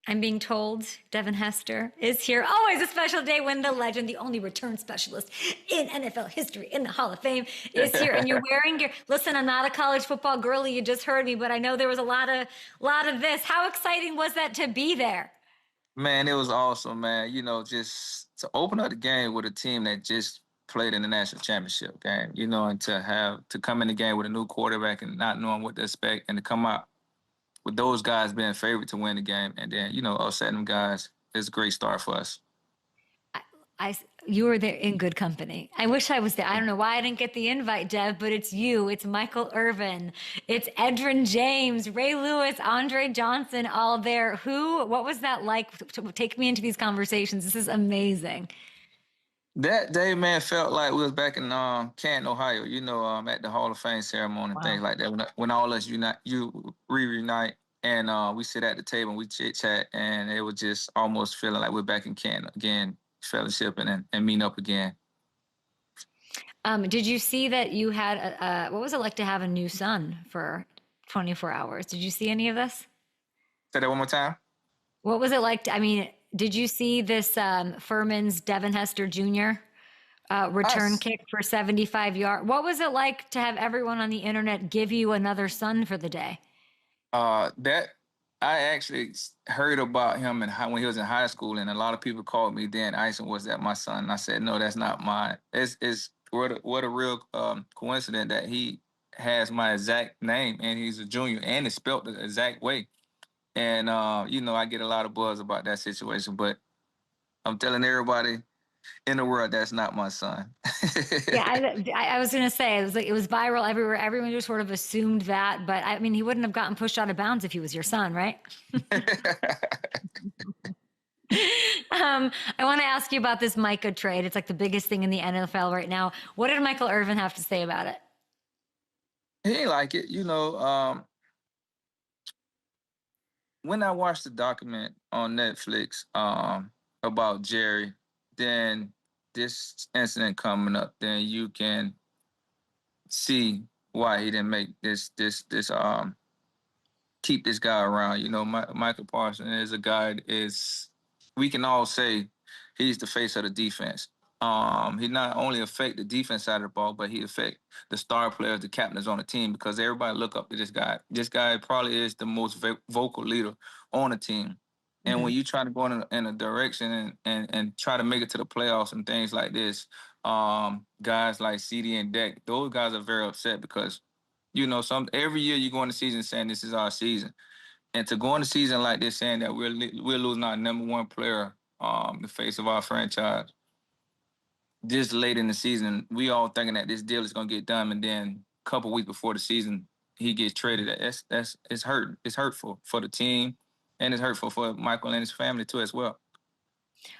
I'm being told Devin Hester is here. Always a special day when the legend, the only return specialist in NFL history in the Hall of Fame, is here. And you're wearing your, listen, I'm not a college football girly, you just heard me, but I know there was a lot of this. How exciting was that to be there? Man, it was awesome, man. Just to open up the game with a team that just played in the national championship game, and to come in the game with a new quarterback and not knowing what to expect and to come out with those guys being favored to win the game and then, upsetting them guys is a great start for us. You were there in good company. I wish I was there. I don't know why I didn't get the invite, Dev, but it's you, it's Michael Irvin, it's Edgerrin James, Ray Lewis, Andre Johnson, all there. What was that like? Take me into these conversations. This is amazing. That day, man, felt like we was back in Canton, Ohio, at the Hall of Fame ceremony and things like that. When all us reunite and we sit at the table and we chit-chat, and it was just almost feeling like we're back in Canton again, fellowshipping and meeting up again. Did you see that you had, what was it like to have a new son for 24 hours? Did you see any of this? Say that one more time. What was it like? Did you see this Furman's Devin Hester Jr. Return kick for 75 yards? What was it like to have everyone on the internet give you another son for the day? That I actually heard about him when he was in high school, and a lot of people called me then, Ison, was that my son? And I said, no, that's not mine. It's what a real coincidence that he has my exact name, and he's a junior, and it's spelled the exact way. And, I get a lot of buzz about that situation, but I'm telling everybody in the world that's not my son. Yeah, I was going to say, it was viral everywhere. Everyone just sort of assumed that, but he wouldn't have gotten pushed out of bounds if he was your son, right? I want to ask you about this Micah trade. It's like the biggest thing in the NFL right now. What did Michael Irvin have to say about it? He ain't like it. When I watched the document on Netflix about Jerry, then this incident coming up, then you can see why he didn't make this keep this guy around. Michael Parsons is a guy we can all say he's the face of the defense. He not only affect the defense side of the ball, but he affect the star players, the captains on the team, because everybody look up to this guy. This guy probably is the most vocal leader on the team. And when you try to go in a direction and try to make it to the playoffs and things like this, guys like CD and Deck, those guys are very upset because, every year you go in the season saying this is our season. And to go in the season like this saying that we're losing our number one player, the face of our franchise, this late in the season, we all thinking that this deal is going to get done, and then a couple weeks before the season, he gets traded. It's hurtful for the team, and it's hurtful for Michael and his family too as well.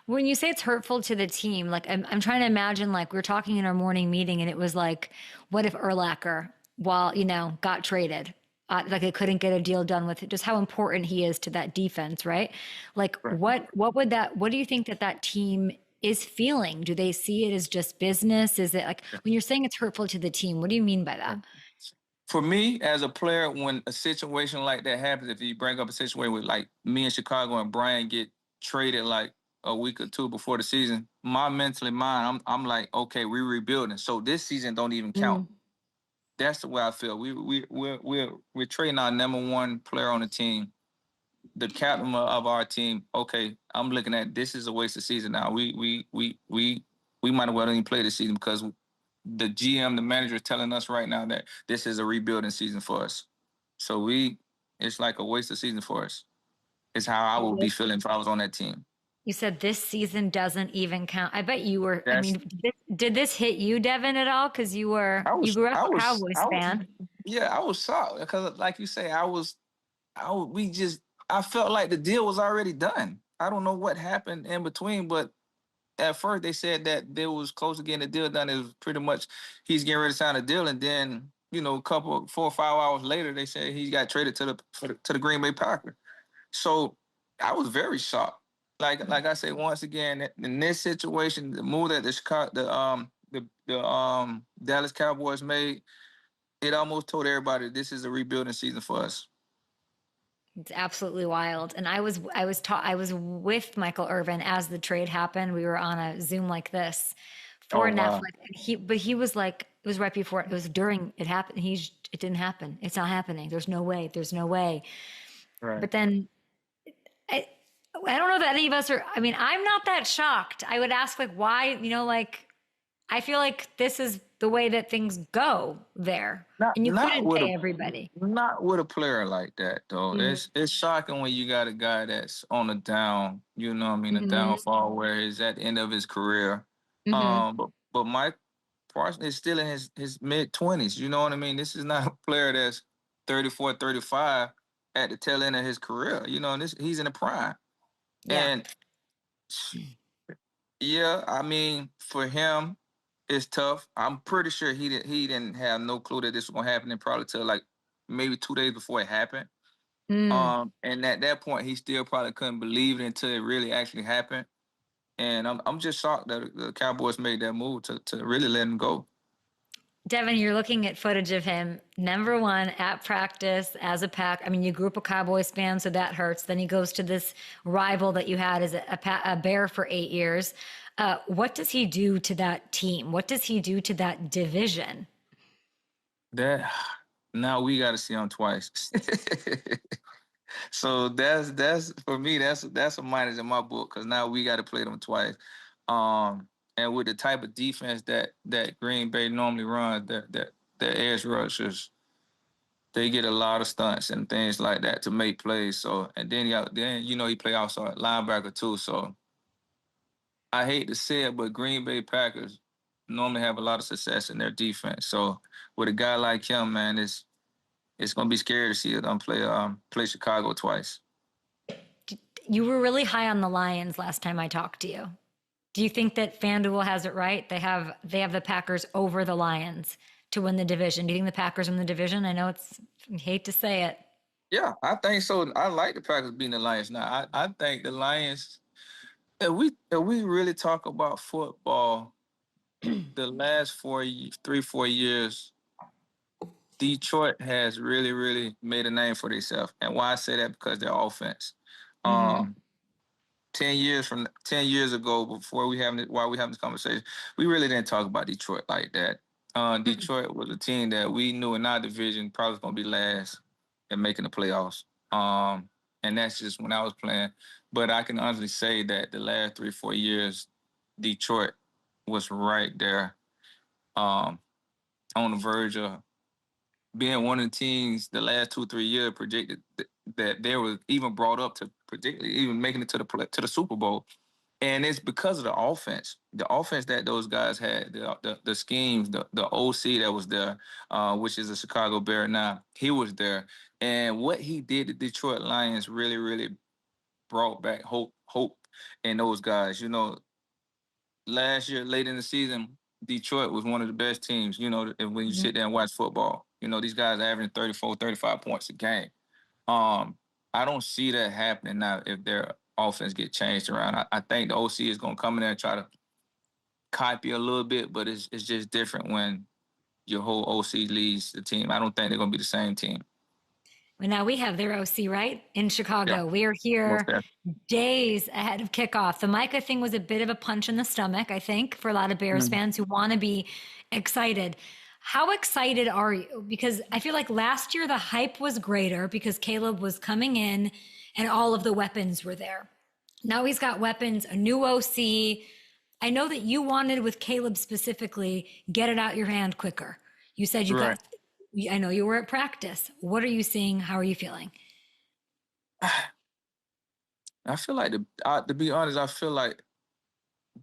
When you say it's hurtful to the team, like I'm trying to imagine, like we're talking in our morning meeting, and it was like, what if Urlacher, got traded? Like they couldn't get a deal done with it, just how important he is to that defense, right? Like right. What do you think that team is feeling? Do they see it as just business? Is it like, when you're saying it's hurtful to the team, what do you mean by that? For me, as a player, when a situation like that happens, if you bring up a situation where like me in Chicago and Brian get traded like a week or two before the season, I'm like, okay, we're rebuilding. So this season don't even count. That's the way I feel. We're trading our number one player on the team, the captain of our team. Okay, I'm looking at this is a waste of season now. We might as well even play this season because the GM, the manager, is telling us right now that this is a rebuilding season for us. So it's like a waste of season for us. It's how I would be feeling if I was on that team. You said this season doesn't even count. I bet you were. Did this hit you, Devin, at all? Because you grew up a Cowboys fan. Yeah, I was shocked because, like you say, I felt like the deal was already done. I don't know what happened in between, but at first they said that they was close to getting the deal done. It was pretty much he's getting ready to sign a deal, and then a couple 4 or 5 hours later they said he got traded to the Green Bay Packers. So I was very shocked. Like I say, once again, in this situation, the move that the Dallas Cowboys made, it almost told everybody this is a rebuilding season for us. It's absolutely wild. And I was with Michael Irvin as the trade happened. We were on a Zoom like this for Oh wow. Netflix. And he was like, it was right before, it was during it happened. It didn't happen. It's not happening. There's no way. There's no way. Right. But then I, I don't know that any of us are, I mean, I'm not that shocked. I would ask like, why, like, I feel like this is the way that things go there. Not And you not couldn't with pay a everybody. not with a player like that though. Mm-hmm. It's shocking when you got a guy that's on a down, you know what I mean, a Mm-hmm. downfall where he's at the end of his career. Mm-hmm. But Mike Parsons is still in his mid-20s, you know what I mean? This is not a player that's 34, 35 at the tail end of his career. You know, and he's in the prime. Yeah. And yeah, I mean, for him, it's tough. I'm pretty sure he didn't have no clue that this was gonna happen, and probably till like maybe 2 days before it happened. Mm. And at that point, he still probably couldn't believe it until it really actually happened. And I'm just shocked that the Cowboys made that move to really let him go. Devin, you're looking at footage of him, number one, at practice as a pack. I mean, you grew up a Cowboys fan, so that hurts. Then he goes to this rival that you had as a Bear for 8 years. What does he do to that team? What does he do to that division? That now we got to see him twice. So that's for me. That's a minus in my book because now we got to play them twice. Um, and with the type of defense that Green Bay normally runs, that the edge rushers, they get a lot of stunts and things like that to make plays. So and then he play also linebacker too. So I hate to say it, but Green Bay Packers normally have a lot of success in their defense. So with a guy like him, man, it's gonna be scary to see them play Chicago twice. You were really high on the Lions last time I talked to you. Do you think that FanDuel has it right? They have the Packers over the Lions to win the division. Do you think the Packers win the division? I know I hate to say it. Yeah, I think so. I like the Packers beating the Lions. Now, I think the Lions. If we really talk about football, the last 3 4 years, Detroit has really really made a name for themselves. And why I say that because their offense. Mm-hmm. Um, 10 years ago, while we having this conversation, we really didn't talk about Detroit like that. Detroit was a team that we knew in our division probably was gonna be last and making the playoffs. And that's just when I was playing. But I can honestly say that the last 3 4 years, Detroit was right there, um, on the verge of being one of the teams the last 2 3 years predicted that they were even brought up to predict even making it to the Super Bowl. And it's because of the offense that those guys had, the schemes, the OC that was there, which is a Chicago Bear now. He was there, and what he did to Detroit Lions really, really brought back hope in those guys. You know, last year, late in the season, Detroit was one of the best teams. You know, when you sit there and watch football, you know these guys averaging 34, 35 points a game. Um, I don't see that happening now if their offense get changed around. I think the OC is gonna come in there and try to copy a little bit, but it's just different when your whole OC leads the team. I don't think they're gonna be the same team. Well, now we have their OC, right? In Yeah, Chicago. We are most here definitely. days ahead of kickoff. The Micah thing was a bit of a punch in the stomach, I think, for a lot of Bears Mm. fans who want to be excited. How excited are you? Because I feel like last year the hype was greater because Caleb was coming in and all of the weapons were there. Now he's got weapons, a new OC. I know that you wanted with Caleb specifically, get it out your hand quicker. You said you Right. got, I know you were at practice. What are you seeing? How are you feeling? I feel like to be honest, I feel like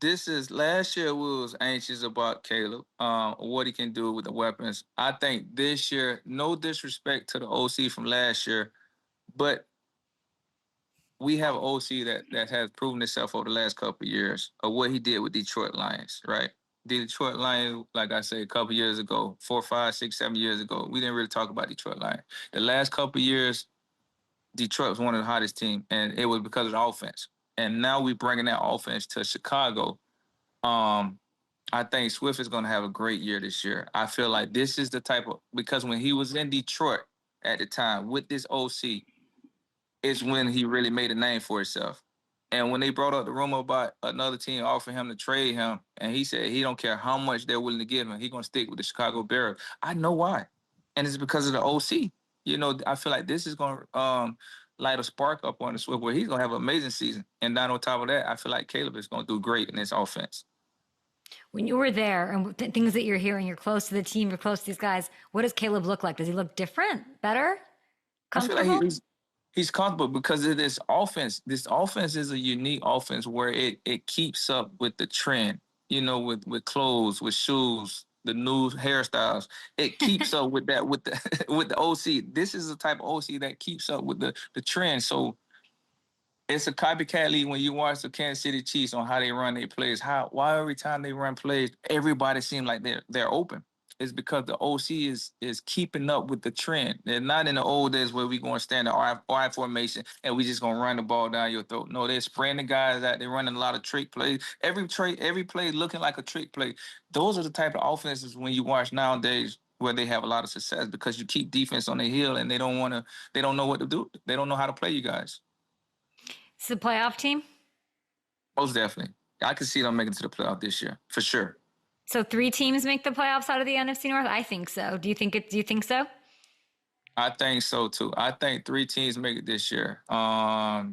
this is last year we was anxious about Caleb, what he can do with the weapons. I think this year, no disrespect to the OC from last year, but we have an OC that has proven itself over the last couple of years of what he did with Detroit Lions, right? The Detroit Lions, like I said, a couple of years ago, 4 5 6 7 years ago, we didn't really talk about Detroit Lions. The last couple of years, Detroit was one of the hottest teams, and it was because of the offense. And now we're bringing that offense to Chicago. Um, I think Swift is going to have a great year this year. I feel like this is the type of because when he was in Detroit at the time with this OC, is when he really made a name for himself. And when they brought up the rumor about another team offering him to trade him, and he said he don't care how much they're willing to give him, he's gonna stick with the Chicago Bears. I know why, and it's because of the OC. You know, I feel like this is gonna light a spark up on the Swift where he's gonna have an amazing season. And then on top of that, I feel like Caleb is gonna do great in this offense. When you were there and things that you're hearing, you're close to the team, you're close to these guys. What does Caleb look like? Does he look different, better, I feel like comfortable? he's comfortable because of this offense. This offense is a unique offense where it keeps up with the trend. You know, with clothes, with shoes, the new hairstyles. It keeps up with that with the with the OC. This is the type of OC that keeps up with the trend. So it's a copycat league when you watch the Kansas City Chiefs on how they run their plays. Why every time they run plays, everybody seems like they're open. It's because the OC is keeping up with the trend. They're not in the old days where we going to stand in R formation and we just going to run the ball down your throat. No, they're spraying the guys out. They're running a lot of trick plays. Every play looking like a trick play. Those are the type of offenses when you watch nowadays where they have a lot of success because you keep defense on the heel and they don't know what to do. They don't know how to play you guys. It's the playoff team. Most definitely. I can see them making it to the playoff this year, for sure. So 3 teams make the playoffs out of the NFC North? I think so. Do you think so? I think so too. I think 3 teams make it this year.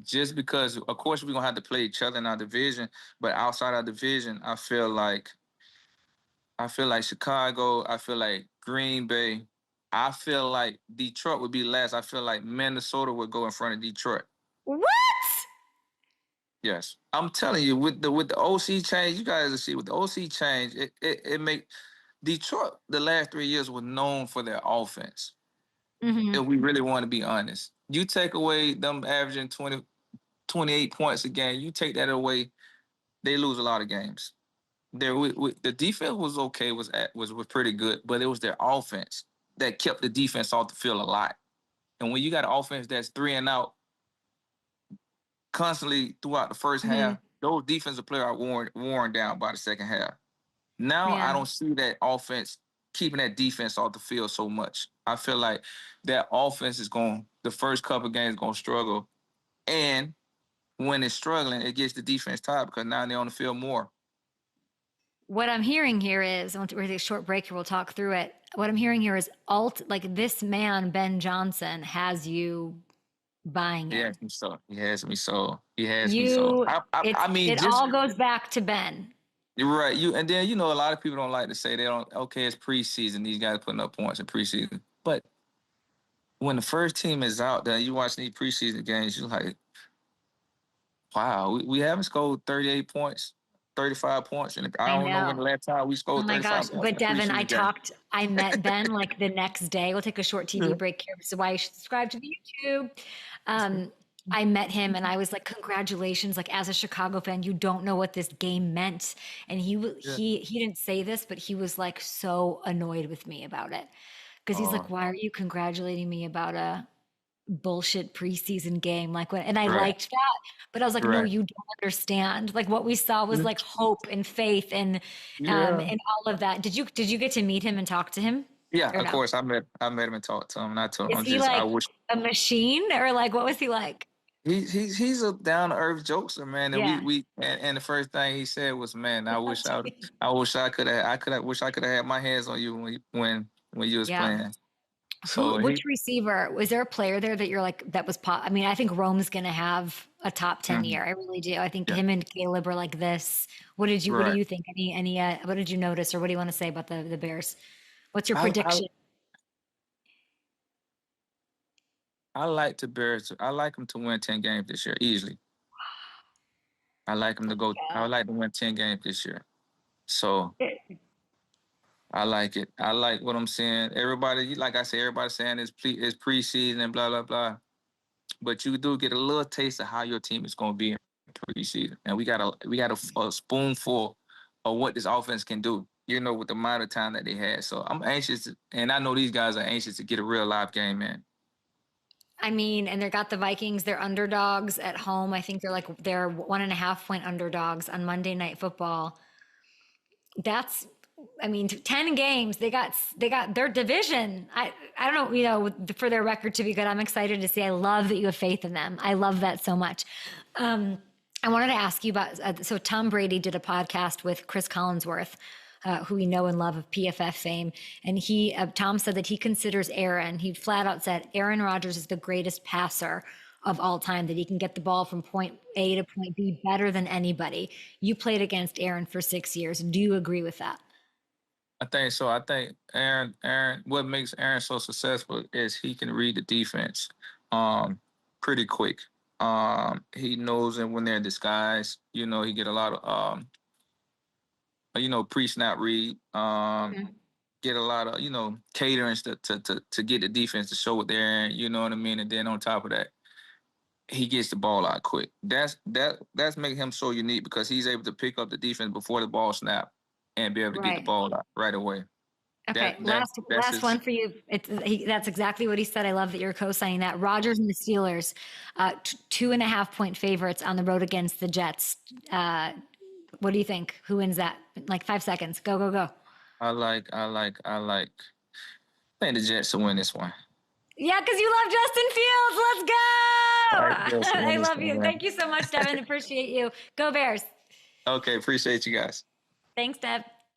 Just because of course we're gonna have to play each other in our division, but outside our division, I feel like Chicago, I feel like Green Bay, I feel like Detroit would be last. I feel like Minnesota would go in front of Detroit. What? Yes, I'm telling you, with the OC change, you guys will see with the OC change, it make Detroit the last 3 years was known for their offense. If we really want to be honest, you take away them averaging 20, 28 points a game, you take that away, they lose a lot of games. The defense was okay, was pretty good, but it was their offense that kept the defense off the field a lot. And when you got an offense that's 3 and out constantly throughout the first half, those defensive players are worn down by the second half. Now I Yeah. don't see that offense keeping that defense off the field so much. I feel like that offense is the first couple of games going to struggle. And when it's struggling, it gets the defense tired because now they're on the field more. What I'm hearing here is, we're going to take a short break here, we'll talk through it. What I'm hearing here is like this man, Ben Johnson, has you buying He it. has me so. He has me so. He has me so. I mean, it all goes back to Ben. You're right. And then a lot of people don't like to say they don't. Okay, it's preseason. These guys putting up points in preseason, but when the first team is out there, you watch these preseason games, you're like, wow, we haven't scored 38 points, 35 points, and I don't know when the last time we scored Oh my 35 gosh. points. But Devin, I met Ben like the next day. We'll take a short TV break here. This is why you should subscribe to the YouTube. I met him and I was like, congratulations. Like, as a Chicago fan, you don't know what this game meant. And he didn't say this, but he was like so annoyed with me about it. Because he's like, why are you congratulating me about a bullshit preseason game? Like, and I liked that, but I was like, no, you don't understand. Like, what we saw was like hope and faith and all of that. Did you get to meet him and talk to him? Yeah, of course. I met him and talked to him, and I told him, Is he like a machine, or like what was he like? He's a down to earth jokester, man. And and the first thing he said was, "Man, I wish I could have had my hands on you when you was playing." So which receiver was there a player there that you're like that was I mean, I think Rome's gonna have a top 10 year. I really do. I think him and Caleb are like this. What do you think? Any what did you notice, or what do you want to say about the Bears? What's your prediction? I like the Bears. I like them to win 10 games this year easily. I like them to go. I would like to win 10 games this year. So I like it. I like what I'm seeing. Everybody, like I said, everybody's saying it's preseason and blah, blah, blah. But you do get a little taste of how your team is going to be in preseason. And we got a spoonful of what this offense can do, with the amount of time that they had. So I'm anxious, and I know these guys are anxious to get a real live game in. I mean, and they got the Vikings. They're underdogs at home. I think they're 1.5 point underdogs on Monday Night Football. That's I mean, 10 games. They got their division. I don't know, for their record to be good. I'm excited to see. I love that you have faith in them. I love that so much. I wanted to ask you about, so Tom Brady did a podcast with Chris Collinsworth, who we know and love of PFF fame. And Tom said that he considers he flat out said Aaron Rodgers is the greatest passer of all time, that he can get the ball from point A to point B better than anybody. You played against Aaron for 6 years. Do you agree with that? I think so. I think Aaron, what makes Aaron so successful is he can read the defense pretty quick. He knows when they're in disguise. He get a lot of pre-snap read. Get a lot of caterings to get the defense to show what they're in. You know what I mean? And then on top of that, he gets the ball out quick. That's making him so unique, because he's able to pick up the defense before the ball snap and be able to get the ball out right away. Okay, last one for you. That's exactly what he said. I love that you're co-signing that. Rodgers and the Steelers, 2.5-point favorites on the road against the Jets. What do you think? Who wins that? Like 5 seconds. Go. I think the Jets will win this one. Yeah, because you love Justin Fields. Let's go. I love you. Thank you so much, Devin. Appreciate you. Go Bears. Okay, appreciate you guys. Thanks, Deb.